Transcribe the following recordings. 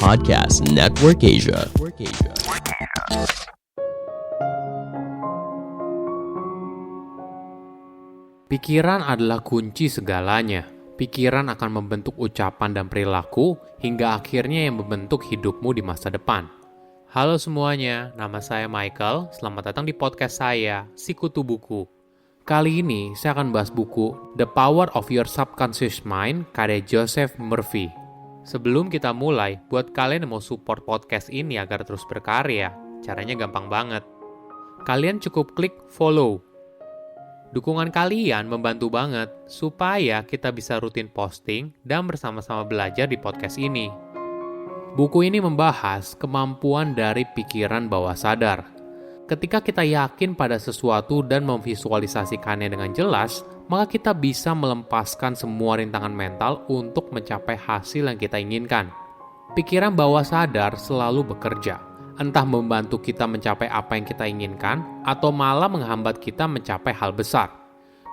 Podcast Network Asia. Pikiran adalah kunci segalanya. Pikiran akan membentuk ucapan dan perilaku hingga akhirnya yang membentuk hidupmu di masa depan. Halo semuanya, nama saya Michael. Selamat datang di podcast saya, Sikutu Buku. Kali ini saya akan bahas buku The Power of Your Subconscious Mind karya Joseph Murphy. Sebelum kita mulai, buat kalian yang mau support podcast ini agar terus berkarya, caranya gampang banget. Kalian cukup klik follow. Dukungan kalian membantu banget supaya kita bisa rutin posting dan bersama-sama belajar di podcast ini. Buku ini membahas kemampuan dari pikiran bawah sadar. Ketika kita yakin pada sesuatu dan memvisualisasikannya dengan jelas, maka kita bisa melepaskan semua rintangan mental untuk mencapai hasil yang kita inginkan. Pikiran bawah sadar selalu bekerja, entah membantu kita mencapai apa yang kita inginkan, atau malah menghambat kita mencapai hal besar.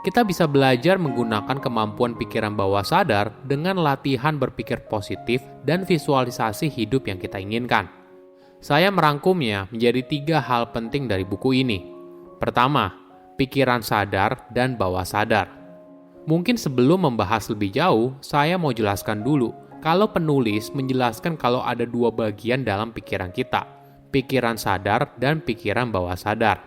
Kita bisa belajar menggunakan kemampuan pikiran bawah sadar dengan latihan berpikir positif dan visualisasi hidup yang kita inginkan. Saya merangkumnya menjadi 3 hal penting dari buku ini. Pertama, pikiran sadar dan bawah sadar. Mungkin sebelum membahas lebih jauh, saya mau jelaskan dulu kalau penulis menjelaskan kalau ada 2 bagian dalam pikiran kita, pikiran sadar dan pikiran bawah sadar.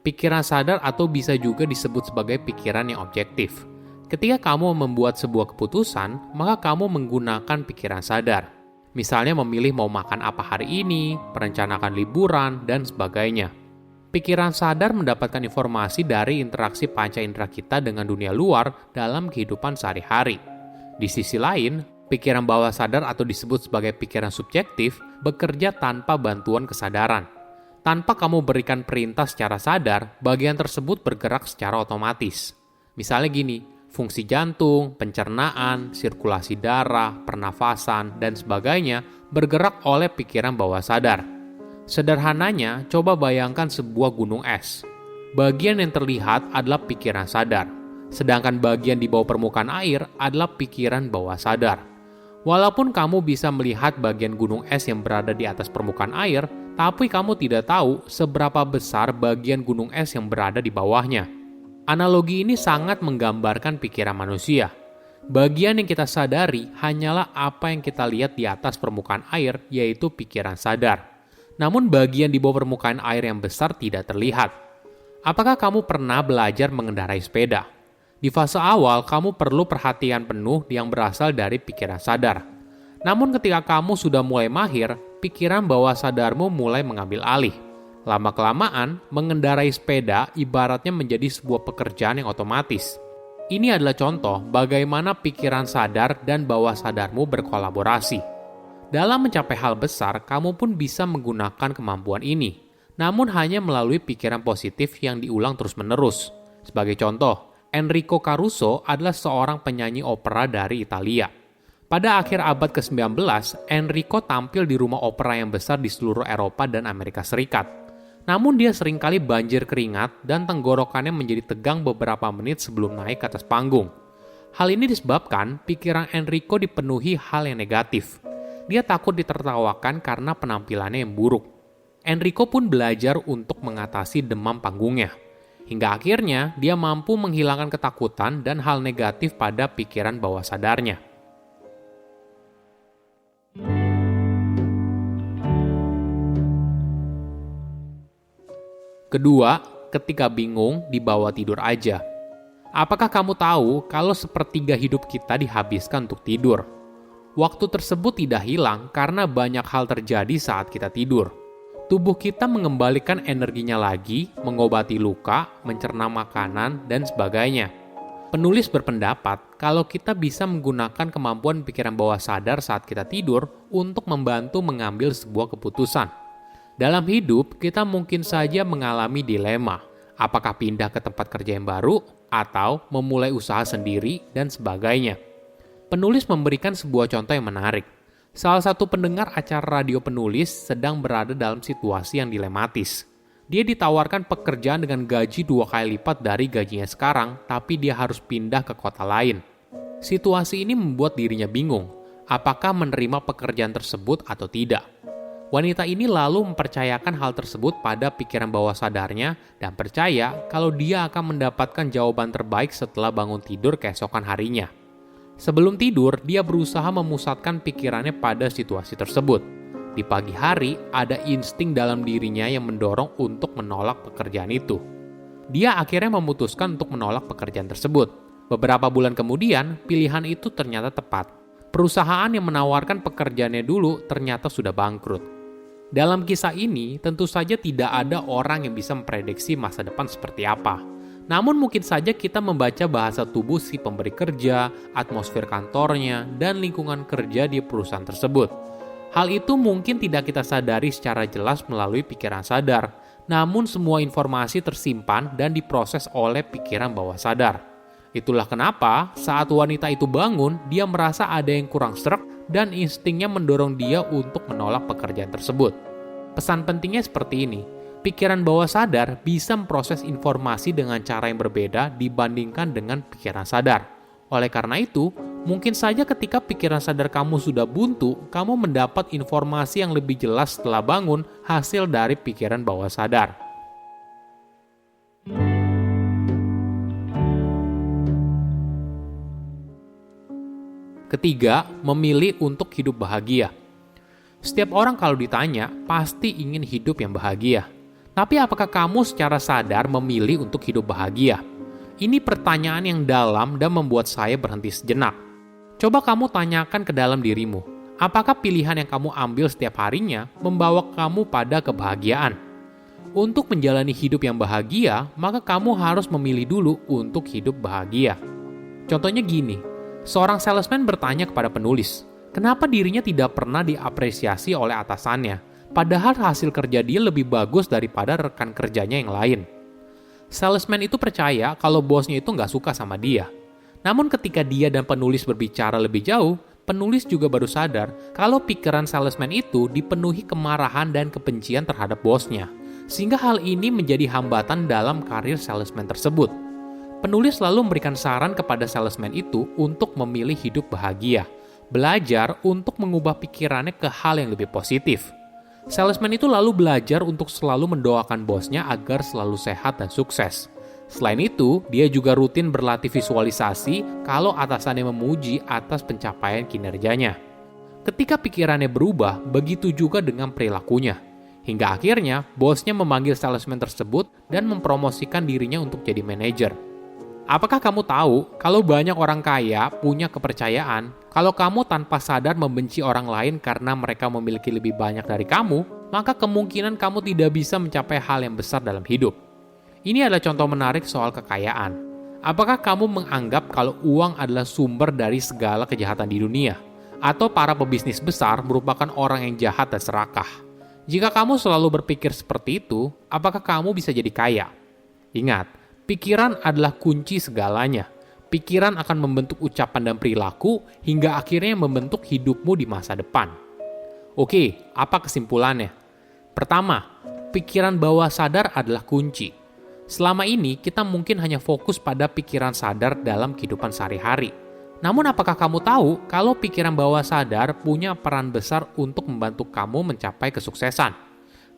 Pikiran sadar atau bisa juga disebut sebagai pikiran yang objektif. Ketika kamu membuat sebuah keputusan, maka kamu menggunakan pikiran sadar. Misalnya memilih mau makan apa hari ini, merencanakan liburan, dan sebagainya. Pikiran sadar mendapatkan informasi dari interaksi panca indera kita dengan dunia luar dalam kehidupan sehari-hari. Di sisi lain, pikiran bawah sadar atau disebut sebagai pikiran subjektif bekerja tanpa bantuan kesadaran. Tanpa kamu berikan perintah secara sadar, bagian tersebut bergerak secara otomatis. Misalnya gini, fungsi jantung, pencernaan, sirkulasi darah, pernafasan, dan sebagainya bergerak oleh pikiran bawah sadar. Sederhananya, coba bayangkan sebuah gunung es. Bagian yang terlihat adalah pikiran sadar, sedangkan bagian di bawah permukaan air adalah pikiran bawah sadar. Walaupun kamu bisa melihat bagian gunung es yang berada di atas permukaan air, tapi kamu tidak tahu seberapa besar bagian gunung es yang berada di bawahnya. Analogi ini sangat menggambarkan pikiran manusia. Bagian yang kita sadari hanyalah apa yang kita lihat di atas permukaan air, yaitu pikiran sadar. Namun bagian di bawah permukaan air yang besar tidak terlihat. Apakah kamu pernah belajar mengendarai sepeda? Di fase awal, kamu perlu perhatian penuh yang berasal dari pikiran sadar. Namun ketika kamu sudah mulai mahir, pikiran bawah sadarmu mulai mengambil alih. Lama-kelamaan, mengendarai sepeda ibaratnya menjadi sebuah pekerjaan yang otomatis. Ini adalah contoh bagaimana pikiran sadar dan bawah sadarmu berkolaborasi. Dalam mencapai hal besar, kamu pun bisa menggunakan kemampuan ini, namun hanya melalui pikiran positif yang diulang terus-menerus. Sebagai contoh, Enrico Caruso adalah seorang penyanyi opera dari Italia. Pada akhir abad ke-19, Enrico tampil di rumah opera yang besar di seluruh Eropa dan Amerika Serikat. Namun dia seringkali banjir keringat dan tenggorokannya menjadi tegang beberapa menit sebelum naik ke atas panggung. Hal ini disebabkan pikiran Enrico dipenuhi hal yang negatif. Dia takut ditertawakan karena penampilannya yang buruk. Enrico pun belajar untuk mengatasi demam panggungnya. Hingga akhirnya dia mampu menghilangkan ketakutan dan hal negatif pada pikiran bawah sadarnya. Kedua, ketika bingung, dibawa tidur aja. Apakah kamu tahu kalau sepertiga hidup kita dihabiskan untuk tidur? Waktu tersebut tidak hilang karena banyak hal terjadi saat kita tidur. Tubuh kita mengembalikan energinya lagi, mengobati luka, mencerna makanan, dan sebagainya. Penulis berpendapat kalau kita bisa menggunakan kemampuan pikiran bawah sadar saat kita tidur untuk membantu mengambil sebuah keputusan. Dalam hidup, kita mungkin saja mengalami dilema, apakah pindah ke tempat kerja yang baru, atau memulai usaha sendiri, dan sebagainya. Penulis memberikan sebuah contoh yang menarik. Salah satu pendengar acara radio penulis sedang berada dalam situasi yang dilematis. Dia ditawarkan pekerjaan dengan gaji 2 kali lipat dari gajinya sekarang, tapi dia harus pindah ke kota lain. Situasi ini membuat dirinya bingung. apakah menerima pekerjaan tersebut atau tidak. Wanita ini lalu mempercayakan hal tersebut pada pikiran bawah sadarnya dan percaya kalau dia akan mendapatkan jawaban terbaik setelah bangun tidur keesokan harinya. Sebelum tidur, dia berusaha memusatkan pikirannya pada situasi tersebut. Di pagi hari, ada insting dalam dirinya yang mendorong untuk menolak pekerjaan itu. Dia akhirnya memutuskan untuk menolak pekerjaan tersebut. Beberapa bulan kemudian, pilihan itu ternyata tepat. Perusahaan yang menawarkan pekerjaannya dulu ternyata sudah bangkrut. Dalam kisah ini, tentu saja tidak ada orang yang bisa memprediksi masa depan seperti apa. Namun mungkin saja kita membaca bahasa tubuh si pemberi kerja, atmosfer kantornya, dan lingkungan kerja di perusahaan tersebut. Hal itu mungkin tidak kita sadari secara jelas melalui pikiran sadar, namun semua informasi tersimpan dan diproses oleh pikiran bawah sadar. Itulah kenapa saat wanita itu bangun, dia merasa ada yang kurang sreg dan instingnya mendorong dia untuk menolak pekerjaan tersebut. Pesan pentingnya seperti ini, pikiran bawah sadar bisa memproses informasi dengan cara yang berbeda dibandingkan dengan pikiran sadar. Oleh karena itu, mungkin saja ketika pikiran sadar kamu sudah buntu, kamu mendapat informasi yang lebih jelas setelah bangun hasil dari pikiran bawah sadar. Ketiga, memilih untuk hidup bahagia. Setiap orang kalau ditanya, pasti ingin hidup yang bahagia. Tapi apakah kamu secara sadar memilih untuk hidup bahagia? Ini pertanyaan yang dalam dan membuat saya berhenti sejenak. Coba kamu tanyakan ke dalam dirimu, apakah pilihan yang kamu ambil setiap harinya membawa kamu pada kebahagiaan? Untuk menjalani hidup yang bahagia, maka kamu harus memilih dulu untuk hidup bahagia. Contohnya gini, seorang salesman bertanya kepada penulis, kenapa dirinya tidak pernah diapresiasi oleh atasannya, padahal hasil kerja dia lebih bagus daripada rekan kerjanya yang lain. Salesman itu percaya kalau bosnya itu nggak suka sama dia. Namun ketika dia dan penulis berbicara lebih jauh, penulis juga baru sadar kalau pikiran salesman itu dipenuhi kemarahan dan kebencian terhadap bosnya, sehingga hal ini menjadi hambatan dalam karir salesman tersebut. Penulis lalu memberikan saran kepada salesman itu untuk memilih hidup bahagia, belajar untuk mengubah pikirannya ke hal yang lebih positif. Salesman itu lalu belajar untuk selalu mendoakan bosnya agar selalu sehat dan sukses. Selain itu, dia juga rutin berlatih visualisasi kalau atasannya memuji atas pencapaian kinerjanya. Ketika pikirannya berubah, begitu juga dengan perilakunya. Hingga akhirnya, bosnya memanggil salesman tersebut dan mempromosikan dirinya untuk jadi manajer. Apakah kamu tahu kalau banyak orang kaya punya kepercayaan kalau kamu tanpa sadar membenci orang lain karena mereka memiliki lebih banyak dari kamu, maka kemungkinan kamu tidak bisa mencapai hal yang besar dalam hidup. Ini adalah contoh menarik soal kekayaan. Apakah kamu menganggap kalau uang adalah sumber dari segala kejahatan di dunia? Atau para pebisnis besar merupakan orang yang jahat dan serakah? Jika kamu selalu berpikir seperti itu, apakah kamu bisa jadi kaya? Ingat, pikiran adalah kunci segalanya. Pikiran akan membentuk ucapan dan perilaku hingga akhirnya membentuk hidupmu di masa depan. Oke, apa kesimpulannya? Pertama, pikiran bawah sadar adalah kunci. Selama ini kita mungkin hanya fokus pada pikiran sadar dalam kehidupan sehari-hari. Namun apakah kamu tahu kalau pikiran bawah sadar punya peran besar untuk membantu kamu mencapai kesuksesan?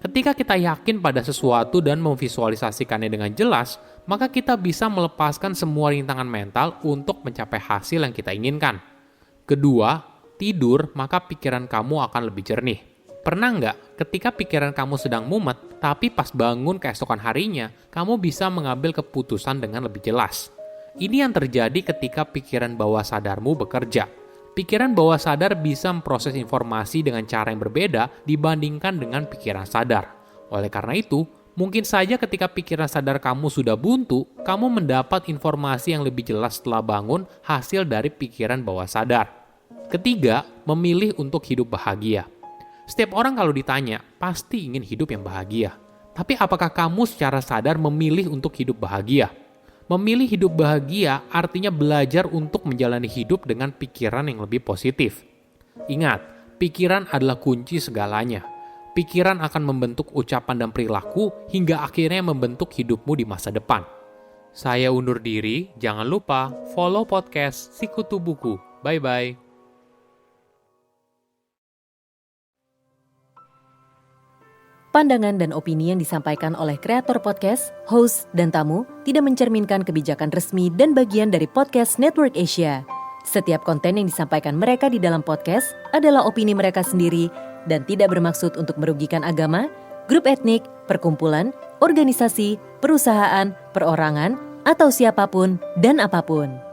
Ketika kita yakin pada sesuatu dan memvisualisasikannya dengan jelas, maka kita bisa melepaskan semua rintangan mental untuk mencapai hasil yang kita inginkan. Kedua, tidur maka pikiran kamu akan lebih jernih. Pernah nggak ketika pikiran kamu sedang mumet, tapi pas bangun keesokan harinya, kamu bisa mengambil keputusan dengan lebih jelas? Ini yang terjadi ketika pikiran bawah sadarmu bekerja. Pikiran bawah sadar bisa memproses informasi dengan cara yang berbeda dibandingkan dengan pikiran sadar. Oleh karena itu, mungkin saja ketika pikiran sadar kamu sudah buntu, kamu mendapat informasi yang lebih jelas setelah bangun hasil dari pikiran bawah sadar. Ketiga, memilih untuk hidup bahagia. Setiap orang kalau ditanya, pasti ingin hidup yang bahagia. Tapi apakah kamu secara sadar memilih untuk hidup bahagia? Memilih hidup bahagia artinya belajar untuk menjalani hidup dengan pikiran yang lebih positif. Ingat, pikiran adalah kunci segalanya. Pikiran akan membentuk ucapan dan perilaku hingga akhirnya membentuk hidupmu di masa depan. Saya undur diri, jangan lupa follow podcast Sikutu Buku. Bye-bye. Pandangan dan opini yang disampaikan oleh kreator podcast, host, dan tamu tidak mencerminkan kebijakan resmi dan bagian dari podcast Network Asia. Setiap konten yang disampaikan mereka di dalam podcast adalah opini mereka sendiri dan tidak bermaksud untuk merugikan agama, grup etnik, perkumpulan, organisasi, perusahaan, perorangan, atau siapapun dan apapun.